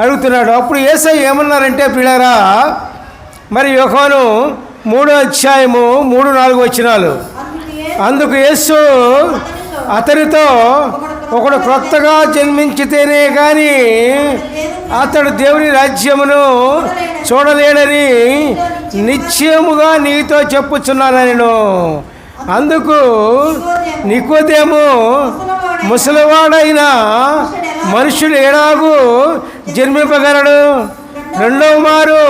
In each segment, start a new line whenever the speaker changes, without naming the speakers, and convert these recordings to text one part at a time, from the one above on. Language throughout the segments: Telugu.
అడుగుతున్నాడు. అప్పుడు యేసయ్య ఏమన్నారంటే ప్రియులారా, మరి యోహాను 3వ అధ్యాయము 3-4 వచనాలు. అందుకు యేసు అతనితో, ఒకడు క్రొత్తగా జన్మించితేనే కానీ అతడు దేవుని రాజ్యమును చూడలేడని నిశ్చయముగా నీతో చెప్పుచున్నాను నేను. అందుకు నికోదేము, ముసలివాడైన మనుషుడు ఎలాగూ జన్మింపగలడు? రెండవ మారు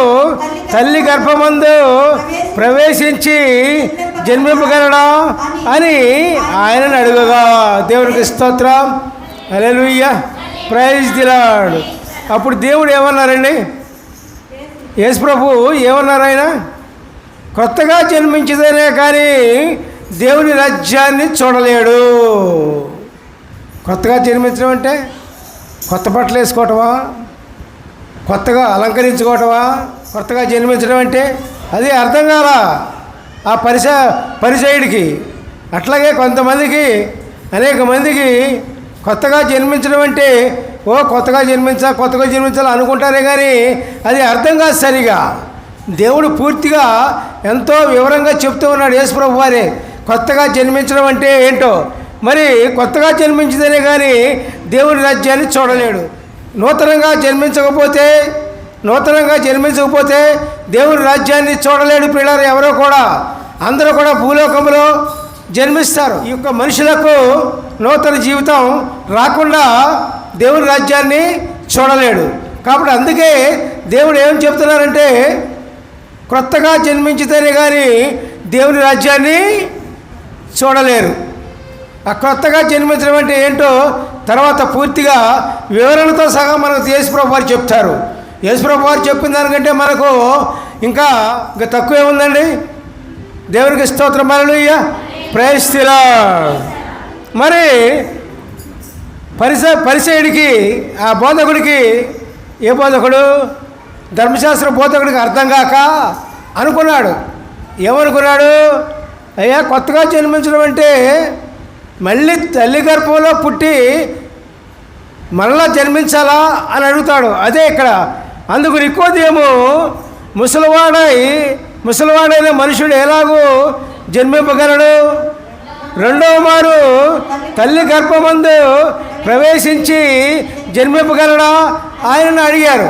తల్లి గర్భమందు ప్రవేశించి జన్మింపగలడా అని ఆయనను అడుగగా, దేవునికి స్తోత్రం, హల్లెలూయా, ప్రైజ్ ది లార్డ్. అప్పుడు దేవుడు ఏమన్నారండి? యేసు ప్రభు ఏమన్నారు? ఆయన కొత్తగా జన్మించితేనే కానీ దేవుని రాజ్యాన్ని చూడలేడు. కొత్తగా జన్మించడం అంటే కొత్త బట్టలు వేసుకోవటమా, కొత్తగా అలంకరించుకోవటమా? కొత్తగా జన్మించడం అంటే అది అర్థం కాలా ఆ పరిసయుడికి. అట్లాగే కొంతమందికి, అనేక మందికి కొత్తగా జన్మించడం అంటే కొత్తగా జన్మించాలి అనుకుంటారే కానీ అది అర్థం కాదు సరిగా. దేవుడు పూర్తిగా ఎంతో వివరంగా చెప్తూ ఉన్నాడు యేసు ప్రభు వారే. కొత్తగా జన్మించడం అంటే ఏంటో, మరి కొత్తగా జన్మించితేనే కానీ దేవుని రాజ్యాన్ని చూడలేడు. నూతనంగా జన్మించకపోతే దేవుని రాజ్యాన్ని చూడలేడు పిల్లలు ఎవరో కూడా. అందరూ కూడా భూలోకంలో జన్మిస్తారు. ఈ యొక్క మనుషులకు నూతన జీవితం రాకుండా దేవుని రాజ్యాన్ని చూడలేడు. కాబట్టి అందుకే దేవుడు ఏం చెప్తున్నారంటే, కొత్తగా జన్మించితేనే కానీ దేవుని రాజ్యాన్ని చూడలేరు. ఆ కొత్తగా జన్మించడం అంటే ఏంటో తర్వాత పూర్తిగా వివరణతో సహా మనకు యేసుప్రభు వారు చెప్తారు. యేసుప్రభు వారు చెప్పిన దానికంటే మనకు ఇంకా తక్కువే ఉందండి. దేవునికి స్తోత్రం, హల్లెలూయా, ప్రైజ్ ది లార్డ్. మరి పరిసయుడికి, ఆ బోధకుడికి, ఏ బోధకుడు? ధర్మశాస్త్ర బోధకుడికి అర్థం కాక అనుకున్నాడు. ఏమనుకున్నాడు? అయ్యా, కొత్తగా జన్మించడం అంటే మళ్ళీ తల్లి గర్భంలో పుట్టి మరలా జన్మించాలా అని అడుగుతాడు. అదే ఇక్కడ. అందుకు నికోదేము, ముసలివాడైన మనుషుడు ఎలాగూ జన్మింపగలడు? రెండవ మారు తల్లి గర్భమందు ప్రవేశించి జన్మింపగలడా ఆయనను అడిగారు.